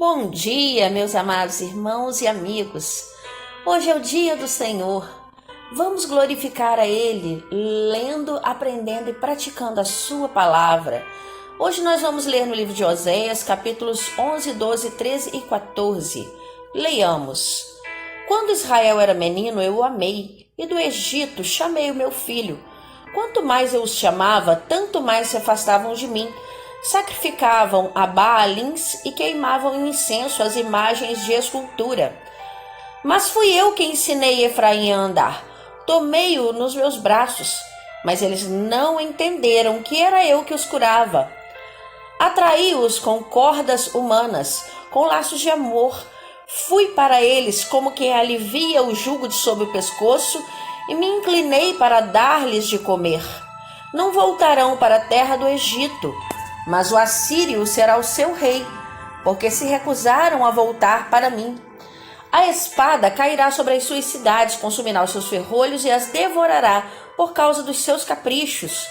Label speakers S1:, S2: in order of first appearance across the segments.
S1: Bom dia, meus amados irmãos e amigos. Hoje é o dia do Senhor. Vamos glorificar a Ele, lendo, aprendendo e praticando a sua palavra. Hoje nós vamos ler no livro de Oséias, capítulos 11, 12, 13 e 14. Leiamos. Quando Israel era menino, eu o amei, e do Egito chamei o meu filho. Quanto mais eu os chamava, tanto mais se afastavam de mim. Sacrificavam a Baalins e queimavam incenso às imagens de escultura. Mas fui eu que ensinei Efraim a andar. Tomei-o nos meus braços, mas eles não entenderam que era eu que os curava. Atraí-os com cordas humanas, com laços de amor. Fui para eles como quem alivia o jugo de sob o pescoço e me inclinei para dar-lhes de comer. Não voltarão para a terra do Egito, mas o assírio será o seu rei, porque se recusaram a voltar para mim. A espada cairá sobre as suas cidades, consumirá os seus ferrolhos e as devorará por causa dos seus caprichos.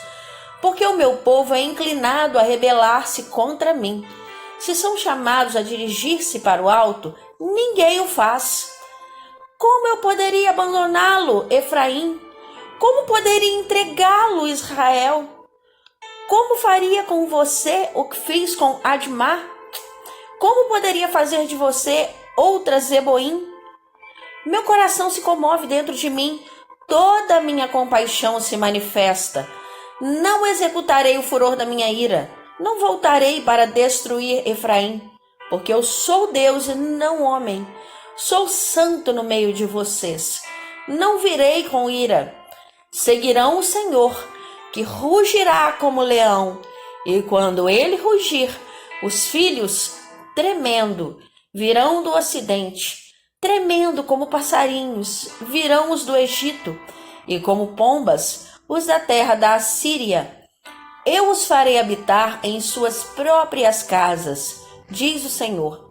S1: Porque o meu povo é inclinado a rebelar-se contra mim. Se são chamados a dirigir-se para o alto, ninguém o faz. Como eu poderia abandoná-lo, Efraim? Como poderia entregá-lo, Israel? Como faria com você o que fiz com Admá? Como poderia fazer de você outra Zeboim? Meu coração se comove dentro de mim, toda a minha compaixão se manifesta. Não executarei o furor da minha ira, não voltarei para destruir Efraim, porque eu sou Deus e não homem. Sou santo no meio de vocês. Não virei com ira. Seguirão o Senhor, que rugirá como leão, e quando ele rugir, os filhos, tremendo, virão do ocidente, tremendo como passarinhos, virão os do Egito, e como pombas, os da terra da Assíria. Eu os farei habitar em suas próprias casas, diz o Senhor.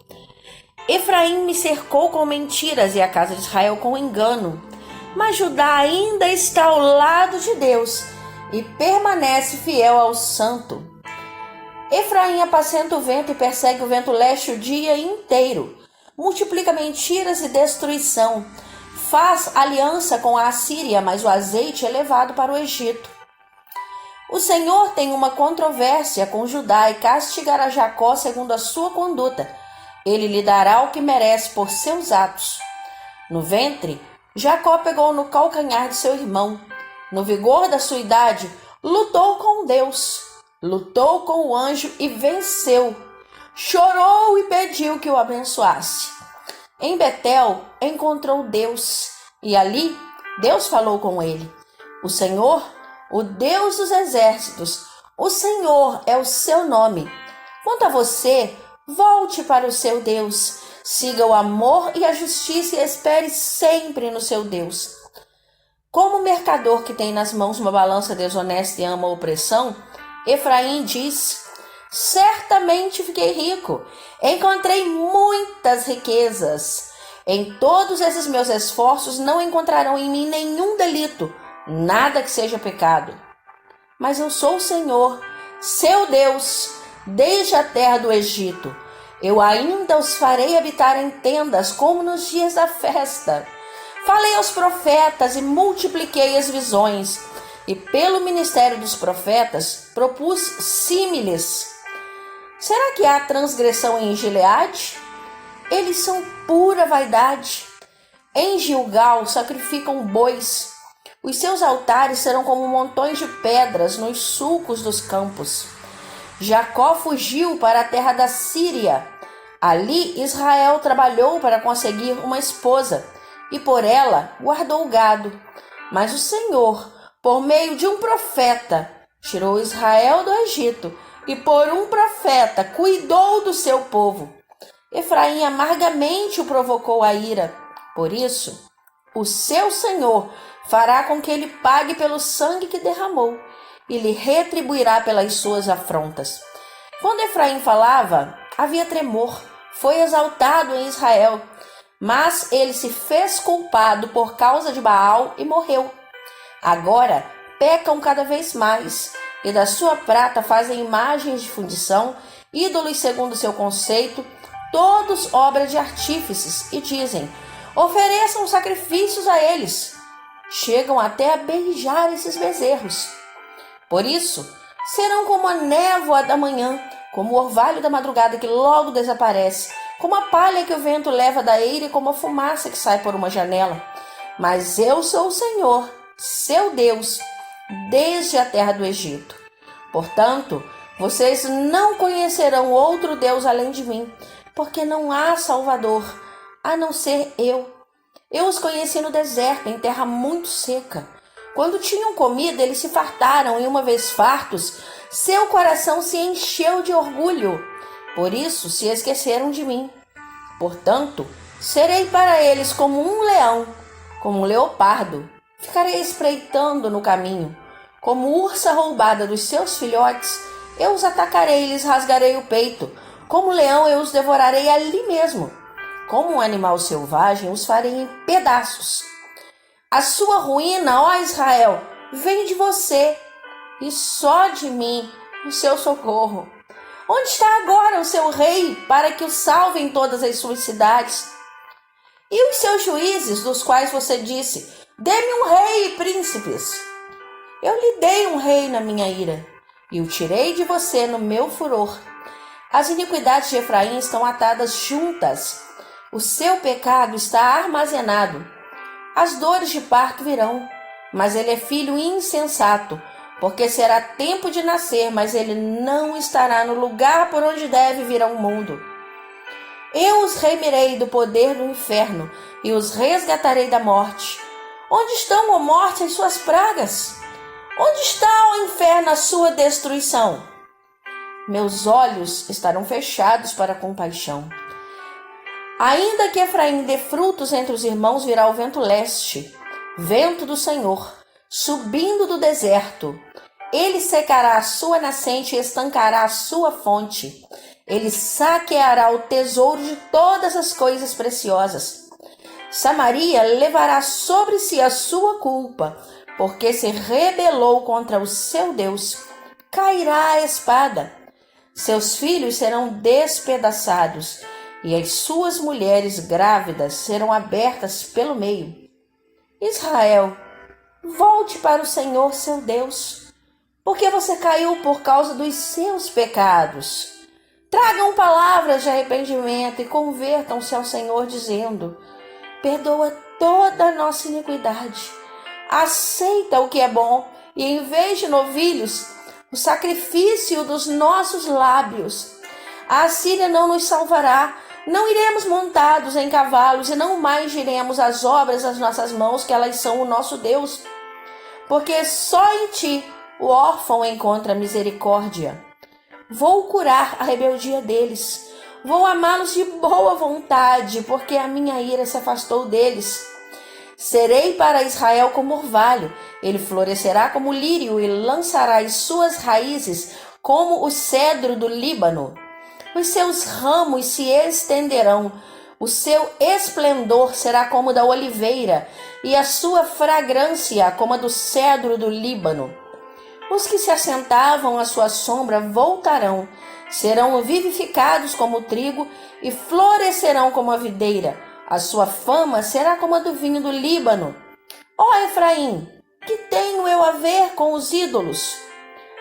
S1: Efraim me cercou com mentiras e a casa de Israel com engano, mas Judá ainda está ao lado de Deus e permanece fiel ao santo. Efraim apacenta o vento e persegue o vento leste o dia inteiro. Multiplica mentiras e destruição. Faz aliança com a Assíria, mas o azeite é levado para o Egito. O Senhor tem uma controvérsia com Judá e castigará Jacó segundo a sua conduta. Ele lhe dará o que merece por seus atos. No ventre, Jacó pegou no calcanhar de seu irmão. No vigor da sua idade, lutou com Deus, lutou com o anjo e venceu. Chorou e pediu que o abençoasse. Em Betel encontrou Deus, e ali Deus falou com ele. O Senhor, o Deus dos exércitos, o Senhor é o seu nome. Quanto a você, volte para o seu Deus, siga o amor e a justiça e espere sempre no seu Deus. Como o mercador que tem nas mãos uma balança desonesta e ama a opressão, Efraim diz: certamente fiquei rico, encontrei muitas riquezas. Em todos esses meus esforços não encontrarão em mim nenhum delito, nada que seja pecado. Mas eu sou o Senhor, seu Deus, desde a terra do Egito. Eu ainda os farei habitar em tendas, como nos dias da festa. Falei aos profetas e multipliquei as visões, e pelo ministério dos profetas propus símiles. Será que há transgressão em Gileade? Eles são pura vaidade. Em Gilgal sacrificam bois. Os seus altares serão como montões de pedras nos sulcos dos campos. Jacó fugiu para a terra da Síria. Ali Israel trabalhou para conseguir uma esposa, e por ela guardou o gado. Mas o Senhor, por meio de um profeta, tirou Israel do Egito, e por um profeta cuidou do seu povo. Efraim amargamente o provocou a ira. Por isso, o seu Senhor fará com que ele pague pelo sangue que derramou, e lhe retribuirá pelas suas afrontas. Quando Efraim falava, havia tremor, foi exaltado em Israel. Mas ele se fez culpado por causa de Baal e morreu. Agora pecam cada vez mais, e da sua prata fazem imagens de fundição, ídolos segundo seu conceito, todos obra de artífices, e dizem: ofereçam sacrifícios a eles. Chegam até a beijar esses bezerros. Por isso, serão como a névoa da manhã, como o orvalho da madrugada que logo desaparece, como a palha que o vento leva da eira e como a fumaça que sai por uma janela. Mas eu sou o Senhor, seu Deus, desde a terra do Egito. Portanto, vocês não conhecerão outro Deus além de mim, porque não há Salvador, a não ser eu. Eu os conheci no deserto, em terra muito seca. Quando tinham comida, eles se fartaram, e uma vez fartos, seu coração se encheu de orgulho. Por isso se esqueceram de mim. Portanto, serei para eles como um leão, como um leopardo. Ficarei espreitando no caminho. Como ursa roubada dos seus filhotes, eu os atacarei e lhes rasgarei o peito. Como leão, eu os devorarei ali mesmo. Como um animal selvagem, os farei em pedaços. A sua ruína, ó Israel, vem de você, e só de mim o seu socorro. Onde está agora o seu rei, para que o salve em todas as suas cidades? E os seus juízes, dos quais você disse: dê-me um rei e príncipes. Eu lhe dei um rei na minha ira, e o tirei de você no meu furor. As iniquidades de Efraim estão atadas juntas, o seu pecado está armazenado. As dores de parto virão, mas ele é filho insensato, porque será tempo de nascer, mas ele não estará no lugar por onde deve vir ao mundo. Eu os remirei do poder do inferno e os resgatarei da morte. Onde estão, ó morte, as suas pragas? Onde está, ó inferno, a sua destruição? Meus olhos estarão fechados para a compaixão. Ainda que Efraim dê frutos entre os irmãos, virá o vento leste, vento do Senhor, subindo do deserto. Ele secará a sua nascente e estancará a sua fonte. Ele saqueará o tesouro de todas as coisas preciosas. Samaria levará sobre si a sua culpa, porque se rebelou contra o seu Deus. Cairá a espada. Seus filhos serão despedaçados, e as suas mulheres grávidas serão abertas pelo meio. Israel, volte para o Senhor seu Deus, porque você caiu por causa dos seus pecados. Tragam palavras de arrependimento e convertam-se ao Senhor, dizendo: perdoa toda a nossa iniquidade, aceita o que é bom, e em vez de novilhos, o sacrifício dos nossos lábios. A Assíria não nos salvará, não iremos montados em cavalos e não mais diremos as obras das nossas mãos, que elas são o nosso Deus. Porque só em ti o órfão encontra misericórdia. Vou curar a rebeldia deles, vou amá-los de boa vontade, porque a minha ira se afastou deles. Serei para Israel como orvalho, ele florescerá como lírio e lançará as suas raízes como o cedro do Líbano. Os seus ramos se estenderão, o seu esplendor será como o da oliveira, e a sua fragrância como a do cedro do Líbano. Os que se assentavam à sua sombra voltarão, serão vivificados como o trigo e florescerão como a videira. A sua fama será como a do vinho do Líbano. Ó Efraim, que tenho eu a ver com os ídolos?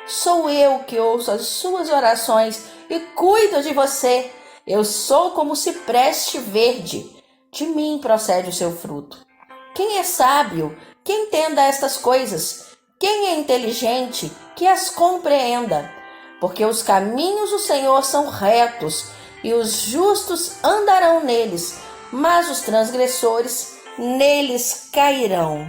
S1: Sou eu que ouço as suas orações e cuido de você. Eu sou como o cipreste verde. De mim procede o seu fruto. Quem é sábio, que entenda estas coisas? Quem é inteligente, que as compreenda? Porque os caminhos do Senhor são retos, e os justos andarão neles, mas os transgressores neles cairão.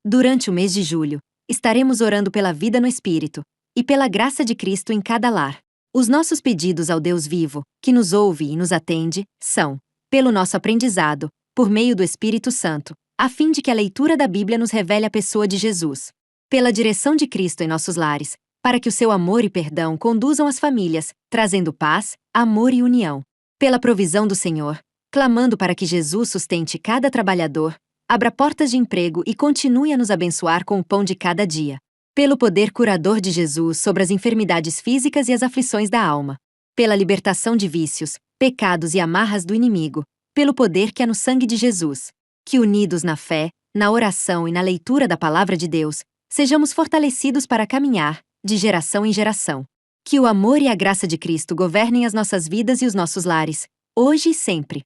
S2: Durante o mês de julho, estaremos orando pela vida no Espírito e pela graça de Cristo em cada lar. Os nossos pedidos ao Deus vivo, que nos ouve e nos atende, são: pelo nosso aprendizado, por meio do Espírito Santo, a fim de que a leitura da Bíblia nos revele a pessoa de Jesus; pela direção de Cristo em nossos lares, para que o seu amor e perdão conduzam as famílias, trazendo paz, amor e união; pela provisão do Senhor, clamando para que Jesus sustente cada trabalhador, abra portas de emprego e continue a nos abençoar com o pão de cada dia; Pelo poder curador de Jesus sobre as enfermidades físicas e as aflições da alma. Pela libertação de vícios, pecados e amarras do inimigo. Pelo poder que há no sangue de Jesus. Que unidos na fé, na oração e na leitura da palavra de Deus, sejamos fortalecidos para caminhar, de geração em geração. Que o amor e a graça de Cristo governem as nossas vidas e os nossos lares, hoje e sempre.